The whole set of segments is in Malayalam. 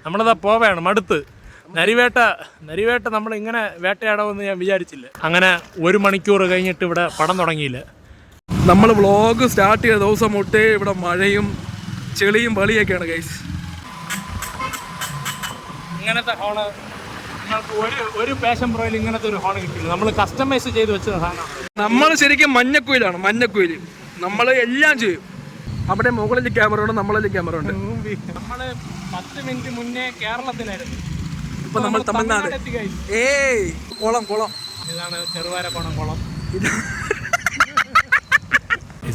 നമ്മളതാ പോവുകയാണ് മടുത്ത്. നരിവേട്ട നമ്മളിങ്ങനെ വേട്ടയാടാമെന്ന് ഞാൻ വിചാരിച്ചില്ല. അങ്ങനെ 1 മണിക്കൂർ കഴിഞ്ഞിട്ട് ഇവിടെ പടം തുടങ്ങിയില്ല. നമ്മൾ വ്ളോഗ് സ്റ്റാർട്ട് ചെയ്ത ദിവസം തൊട്ടേ ഇവിടെ മഴയും ചെളിയും പളിയൊക്കെയാണ് ഗൈസ്. ഇങ്ങനത്തെ ഹോണ് നിങ്ങൾക്ക് ഒരു പാഷൻ പ്രോയിൽ ഇങ്ങനത്തെ ഒരു ഹോൺ കിട്ടില്ല. നമ്മൾ കസ്റ്റമൈസ് ചെയ്ത് വെച്ച സാധനമാണ്. നമ്മൾ ശരിക്കും മഞ്ഞക്കുയിലാണ്. മഞ്ഞക്കുയിൽ നമ്മൾ എല്ലാം ചെയ്യും. അവിടെ മുകളിൽ ക്യാമറ ഉണ്ട്, നമ്മളിൽ ക്യാമറ ഉണ്ട്. നമ്മൾ 10 മിനിറ്റ് മുന്നേ കേരളത്തിലായിരുന്നു. ഇപ്പൊ നമ്മൾ തമിഴ്നാട്. ഏയ് കുളം. ഇതാണ് ചെറുവാരക്കോണം കുളം.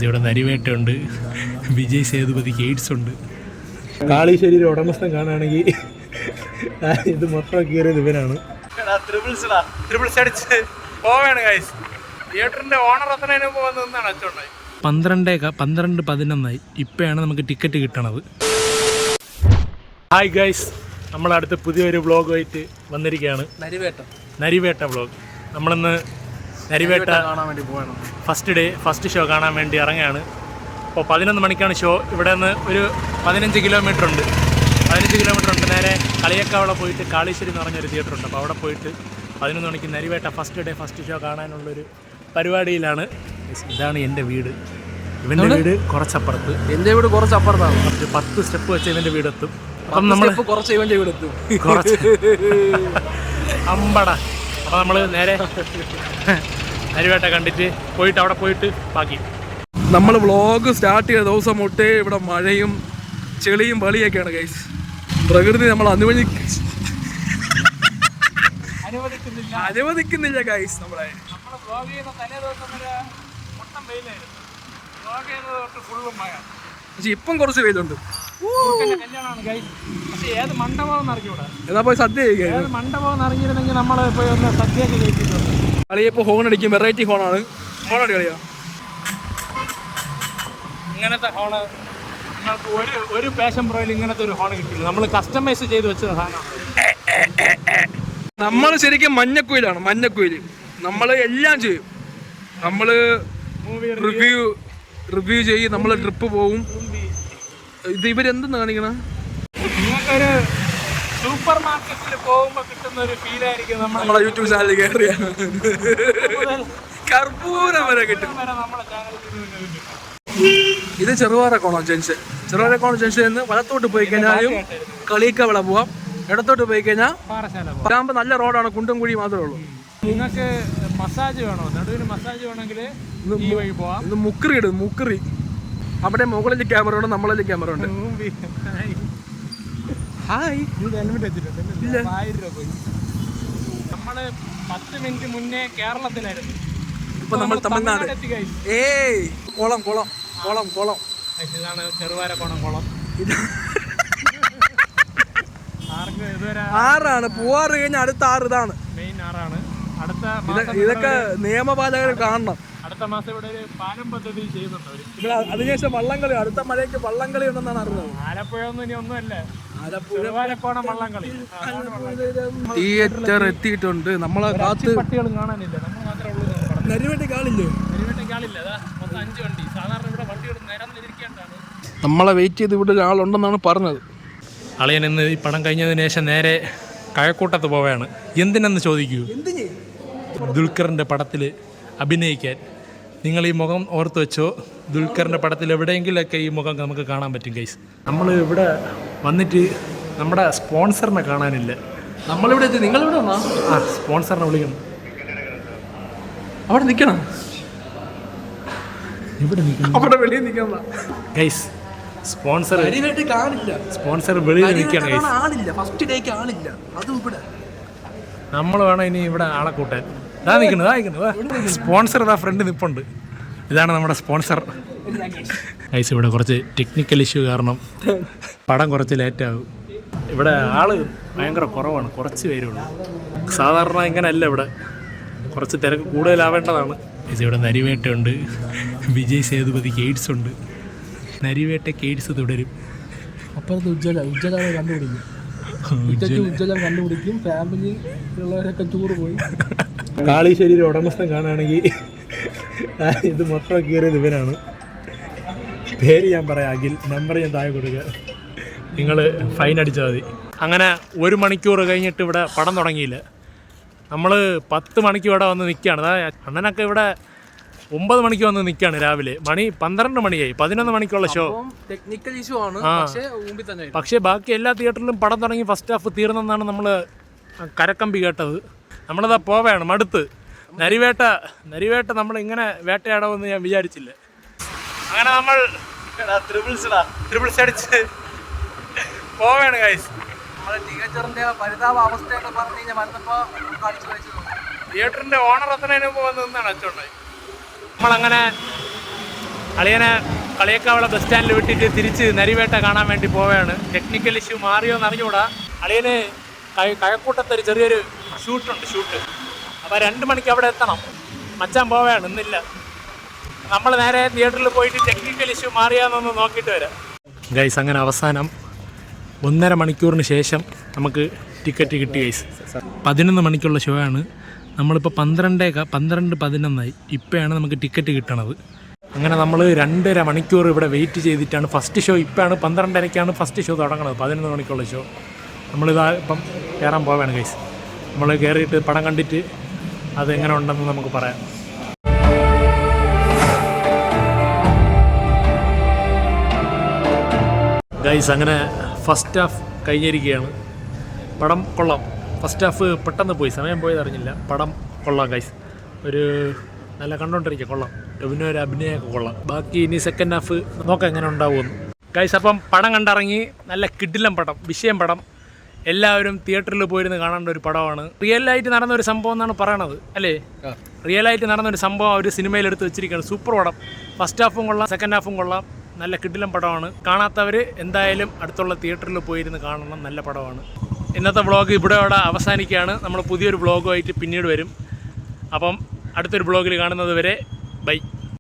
ഇവിടെ നരിവേട്ടയുണ്ട്, വിജയ് സേതുപതിക്ക് എയ്ഡ്സ് ഉണ്ട്. കാളിശ്ശേരിയുടെ ഉടമസ്ഥൻ കാണുകയാണെങ്കിൽ ഇത് മൊത്തം കയറിയത് ഇവനാണ്. ട്രിപ്പിൾസ് അടിച്ച് പോവാണ് ഗൈസ്. തിയേറ്ററിന്റെ ഓണർ എത്രതിന് മുമ്പ് വന്ന് നിന്നാണ് അച്ചുണ്ടായി. 12:11 ഇപ്പോഴാണ് നമുക്ക് ടിക്കറ്റ് കിട്ടണത്. ഹായ് ഗൈസ്, നമ്മളടുത്ത് പുതിയൊരു വ്ളോഗുമായിട്ട് വന്നിരിക്കുകയാണ്. നരിവേട്ട വ്ളോഗ്. നമ്മളിന്ന് നരിവേട്ട കാണാൻ വേണ്ടി പോകണം. ഫസ്റ്റ് ഷോ കാണാൻ വേണ്ടി ഇറങ്ങുകയാണ്. അപ്പോൾ 11 മണിക്കാണ് ഷോ. ഇവിടെ നിന്ന് ഒരു 15 കിലോമീറ്റർ ഉണ്ട്. നേരെ കളിയക്കാവളെ പോയിട്ട് കാളീശ്ശേരി എന്ന് പറഞ്ഞൊരു തിയേറ്റർ ഉണ്ട്. അപ്പോൾ അവിടെ പോയിട്ട് 11 മണിക്ക് നരിവേട്ട ഫസ്റ്റ് ഷോ കാണാനുള്ളൊരു പരിപാടിയിലാണ്. ഇതാണ് എൻ്റെ വീട്. ഇവൻ്റെ വീട് കുറച്ചപ്പുറത്ത്. എൻ്റെ വീട് കുറച്ചപ്പുറത്താണ്. 10 സ്റ്റെപ്പ് വെച്ച് ഇവൻ്റെ വീടെത്തും. അപ്പം നമ്മൾ കുറച്ച് ഇവൻ്റെ വീടെത്തും. അമ്പട. അപ്പോൾ നമ്മൾ നേരെ നരിവേട്ട കണ്ടിട്ട് അവിടെ പോയിട്ട് ബാക്കി. നമ്മൾ വ്ളോഗ് സ്റ്റാർട്ട് ചെയ്ത ദിവസം തൊട്ടേ ഇവിടെ മഴയും ചെളിയും പളിയൊക്കെയാണ് ഗൈസ്. പ്രകൃതി നമ്മൾ അനുവദിക്കുന്നില്ല ഗൈസ്. നമ്മളെ പക്ഷെ ഇപ്പം കുറച്ച് വെയിലുണ്ട്. എന്നാ പോയി സദ്യ അറിഞ്ഞിരുന്നെങ്കിൽ നമ്മൾ പോയി ഒന്ന് സദ്യയൊക്കെ കഴിച്ചിട്ടുണ്ട്. കളിയപ്പോ ഹോൺ അടിക്കും. വെറൈറ്റി ഹോണാണ്. ഹോണടി കളിയാ. ഇങ്ങനത്തെ ഹോണ് നിങ്ങൾക്ക് ഒരു പാഷൻ പ്രോയിൽ ഇങ്ങനത്തെ ഒരു ഹോൺ കിട്ടില്ല. നമ്മൾ കസ്റ്റമൈസ് ചെയ്ത് വെച്ച സാധനമാണ്. നമ്മൾ ശരിക്കും മഞ്ഞക്കുയിലാണ്. മഞ്ഞക്കുയിൽ നമ്മൾ എല്ലാം ചെയ്യും. നമ്മൾ റിവ്യൂ ചെയ്യും. നമ്മൾ ട്രിപ്പ് പോവും. ഇത് ഇവരെന്തെന്ന് കാണിക്കണ? നിങ്ങൾക്കൊരു സൂപ്പർ മാർക്കറ്റിൽ പോകുമ്പോൾ കിട്ടുന്ന ഒരു ഫീലായിരിക്കും നമ്മളെ യൂട്യൂബ് ചാനലിൽ കയറിയ കർപ്പൂരം വരെ കിട്ടും. ഇത് ചെറുവാരക്കോണം ജംഗ്ഷൻ. ജംഗ്ഷനിൽ വലത്തോട്ട് പോയി കഴിഞ്ഞാലും കളിക്കവള പോവാം. ഇടത്തോട്ട് പോയി കഴിഞ്ഞാൽ പാറശാല. നല്ല റോഡാണ്. കുണ്ടും കുഴി മാത്രമേ ഉള്ളൂ. നിങ്ങൾക്ക് മസാജ് വേണോ? നടുവിന് മസാജ് വേണമെങ്കിൽ ഈ വഴി പോവാം. ഇത് മുക്കറി. അവിടെ മുകളിൽ ക്യാമറ ഉണ്ട്, നമ്മളിൽ ക്യാമറ ഉണ്ട്. ഹായ്. നമ്മള് 10 മിനിറ്റ് മുന്നേ കേരളത്തിലായിരുന്നു. ഇപ്പൊ നമ്മൾ തമിഴ്നാട്. ഏയ് കുളം. ഇതാണ് ചെറുവാരക്കോണം കുളം. ആറാണ്. പോവാറ് കഴിഞ്ഞാൽ അടുത്ത 6 ഇതാണ് മെയിൻ 6ആണ്. ഇതൊക്കെ നിയമപാലകർ കാണണം. അടുത്ത മാസം ഇവിടെ ഒരു പാലം പദ്ധതി ചെയ്യുന്നുണ്ട്. ഇവിടെ അതിനുശേഷം വള്ളംകളി. അടുത്ത മഴയ്ക്ക് വള്ളംകളി ഉണ്ടെന്നാണ് അറിഞ്ഞത്. ആലപ്പുഴ ഒന്നും ഇനി ഒന്നുമല്ല. ചെറുവാരക്കോണം വള്ളംകളി. തിയേറ്റർ എത്തിയിട്ടുണ്ട്. നമ്മളെ കാത്ത് പട്ടികളും കാണാനില്ല. നമ്മൾ മാത്രമേ ഉള്ളൂ. നരിവേട്ടയ്ക്ക് ആളില്ലേ? അതാ മൊത്തം 5 വണ്ടി. സാധാരണ ഇവിടെ വണ്ടികൾ നിരന്നിരിക്കേണ്ടതാണ്. നമ്മളെ വെയിറ്റ് ചെയ്ത് ഇവിടെ ഒരാളുണ്ടെന്നാണ് പറഞ്ഞത്. അളിയൻ ഇന്ന് ഈ പടം കഴിഞ്ഞതിന് ശേഷം നേരെ കഴക്കൂട്ടത്ത് പോവുകയാണ്. എന്തിനെന്ന് ചോദിക്കൂ. ദുൽഖറിൻ്റെ പടത്തിൽ അഭിനയിക്കാൻ. നിങ്ങൾ ഈ മുഖം ഓർത്ത് വെച്ചോ. ദുൽഖറിൻ്റെ പടത്തിൽ എവിടെയെങ്കിലുമൊക്കെ ഈ മുഖം നമുക്ക് കാണാൻ പറ്റും ഗൈസ്. നമ്മൾ ഇവിടെ വന്നിട്ട് നമ്മുടെ സ്പോൺസറിനെ കാണാനില്ല. നമ്മളിവിടെ എത്തി. നിങ്ങളിവിടെ വന്നാ? സ്പോൺസറിനെ വിളിക്കണം. അവിടെ നിൽക്കണം. ഇവിടെ നിൽക്കണം. അവിടെ വെളിയിൽ നിൽക്കണം ഗൈസ്. സ്പോൺസർ കാണില്ല. സ്പോൺസർ വെളിയിൽ നിൽക്കുകയാണ് ഗൈസ്. ആളില്ല. ഫസ്റ്റ് ഡേക്ക് ആളില്ല. അതും ഇവിടെ നമ്മൾ വേണം ഇനി ഇവിടെ ആളെ കൂട്ടാൻ. സ്പോൺസർ ഫ്രണ്ട് നിൽപ്പുണ്ട്. ഇതാണ് നമ്മുടെ സ്പോൺസർ ഗൈസ്. ഇവിടെ കുറച്ച് ടെക്നിക്കൽ ഇഷ്യൂ കാരണം പടം കുറച്ച് ലേറ്റാകും. ഇവിടെ ആള് ഭയങ്കര കുറവാണ്. കുറച്ച് പേരുള്ളൂ. സാധാരണ ഇങ്ങനെയല്ല. ഇവിടെ കുറച്ച് തിരക്ക് കൂടുതലാവേണ്ടതാണ്. ഇവിടെ നരിവേട്ടയുണ്ട്, വിജയ് സേതുപതിക്ക് എയ്ഡ്സ് ഉണ്ട്. നരിവേട്ടയ്ക്ക് എയ്ഡ്സ് തുടരും. അപ്പുറത്ത് ഉജ്ജ്വല കണ്ടുപിടിക്കും. ഫാമിലി ഉള്ളവരൊക്കെ ടൂർ പോയി. കാളിശ്ശേരിയുടെ ഉടമസ്ഥൻ കാണുകയാണെങ്കിൽ ഇത് മൊത്തം കയറിയത് ഇവനാണ്. പേര് ഞാൻ പറയാം, അഖിൽ. നമ്പർ ഞാൻ താഴെ കൊടുക്കുക. നിങ്ങൾ ഫൈൻ അടിച്ചാൽ മതി. അങ്ങനെ 1 മണിക്കൂർ കഴിഞ്ഞിട്ട് ഇവിടെ പടം തുടങ്ങിയില്ല. നമ്മൾ 10 മണിക്ക് ഇവിടെ വന്ന് നിൽക്കുകയാണ്. അതായത് അണ്ണനൊക്കെ ഇവിടെ 9 മണിക്ക് വന്ന് നിൽക്കുകയാണ് രാവിലെ. മണി 12 മണിയായി. 11 മണിക്കുള്ള ഷോ. ടെക്നിക്കൽ ഇഷ്യൂ ആണ്, പക്ഷേ ബാക്കി എല്ലാ തിയേറ്ററിലും പടം തുടങ്ങി ഫസ്റ്റ് ഹാഫ് തീർന്നെന്നാണ് നമ്മൾ കരക്കമ്പി കേട്ടത്. നമ്മളിതാ പോവുകയാണ് മടുത്ത്. നരിവേട്ട നമ്മൾ ഇങ്ങനെ വേട്ടയാടാമെന്ന് ഞാൻ വിചാരിച്ചില്ല. അങ്ങനെ നമ്മൾ ട്രിപ്പിൾസ് അടിച്ച് പോവുകയാണ് ഗൈസ്. തിയേറ്ററിന്റെ ഓണർ എത്തുന്നതിന് മുമ്പ് വന്ന് നിന്നാണ് അച്ചുണ്ടായി. നമ്മളങ്ങനെ അളിയനെ കളിയക്കാവള ബസ് സ്റ്റാൻഡിൽ വിട്ടിട്ട് തിരിച്ച് നരിവേട്ട കാണാൻ വേണ്ടി പോവുകയാണ്. ടെക്നിക്കൽ ഇഷ്യൂ മാറിയോ എന്ന് അറിഞ്ഞുകൂടാ. അളിയന് കഴക്കൂട്ടത്തൊരു ചെറിയൊരു ഷൂട്ട്. അപ്പോൾ 2 മണിക്ക് അവിടെ എത്തണം. മച്ചാൻ പോവുകയാണ്, ഇന്നില്ല. നമ്മൾ നേരെ തിയേറ്ററിൽ പോയിട്ട് ടെക്നിക്കൽ ഇഷ്യൂ മാറിയാന്നൊന്ന് നോക്കിയിട്ട് വരാം ഗൈസ്. അങ്ങനെ അവസാനം 1.5 മണിക്കൂറിന് ശേഷം നമുക്ക് ടിക്കറ്റ് കിട്ടി ഗൈസ്. 11 മണിക്കുള്ള ഷോ ആണ്. നമ്മളിപ്പോൾ 12:11 ഇപ്പോഴാണ് നമുക്ക് ടിക്കറ്റ് കിട്ടണത്. അങ്ങനെ നമ്മൾ 2.5 മണിക്കൂർ ഇവിടെ വെയിറ്റ് ചെയ്തിട്ടാണ് ഫസ്റ്റ് ഷോ. ഇപ്പോഴാണ് 12:30ക്കാണ് ഫസ്റ്റ് ഷോ തുടങ്ങുന്നത്. 11 മണിക്കുള്ള ഷോ. നമ്മളിതാ ഇപ്പം കയറാൻ പോവുകയാണ് ഗൈസ്. നമ്മൾ കയറിയിട്ട് പടം കണ്ടിട്ട് അത് എങ്ങനെ ഉണ്ടെന്ന് നമുക്ക് പറയാം. ഗൈസ് അങ്ങനെ ഫസ്റ്റ് ഹാഫ് കഴിഞ്ഞിരിക്കുകയാണ്. പടം കൊള്ളാം. ഫസ്റ്റ് ഹാഫ് പെട്ടെന്ന് പോയി, സമയം പോയത് അറിഞ്ഞില്ല. പടം കൊള്ളാം ഗൈസ്. ഒരു നല്ല കണ്ടോണ്ടിരിക്കുക, കൊള്ളാം. ടൊവിനോയുടെ അഭിനയമൊക്കെ കൊള്ളാം. ബാക്കി ഇനി സെക്കൻഡ് ഹാഫ് നോക്കാം എങ്ങനെ ഉണ്ടാവുമെന്ന് ഗൈസ്. അപ്പം പടം കണ്ടിറങ്ങി. നല്ല കിടിലം പടം, വിഷയം പടം. എല്ലാവരും തിയേറ്ററിൽ പോയിരുന്ന് കാണേണ്ട ഒരു പടമാണ്. റിയലായിട്ട് നടന്നൊരു സംഭവം എന്നാണ് പറയണത്, അല്ലേ? റിയലായിട്ട് നടന്നൊരു സംഭവം ഒരു സിനിമയിലെടുത്ത് വെച്ചിരിക്കുകയാണ്. സൂപ്പർ പടം. ഫസ്റ്റ് ഹാഫും കൊള്ളാം, സെക്കൻഡ് ഹാഫും കൊള്ളാം. നല്ല കിടിലം പടമാണ്. കാണാത്തവർ എന്തായാലും അടുത്തുള്ള തിയേറ്ററിൽ പോയിരുന്ന് കാണണം. നല്ല പടമാണ്. ഇന്നത്തെ വ്ളോഗ് ഇവിടെ അവസാനിക്കുകയാണ്. നമ്മൾ പുതിയൊരു വ്ളോഗുമായിട്ട് പിന്നീട് വരും. അപ്പം അടുത്തൊരു വ്ളോഗിൽ കാണുന്നത് വരെ ബൈ.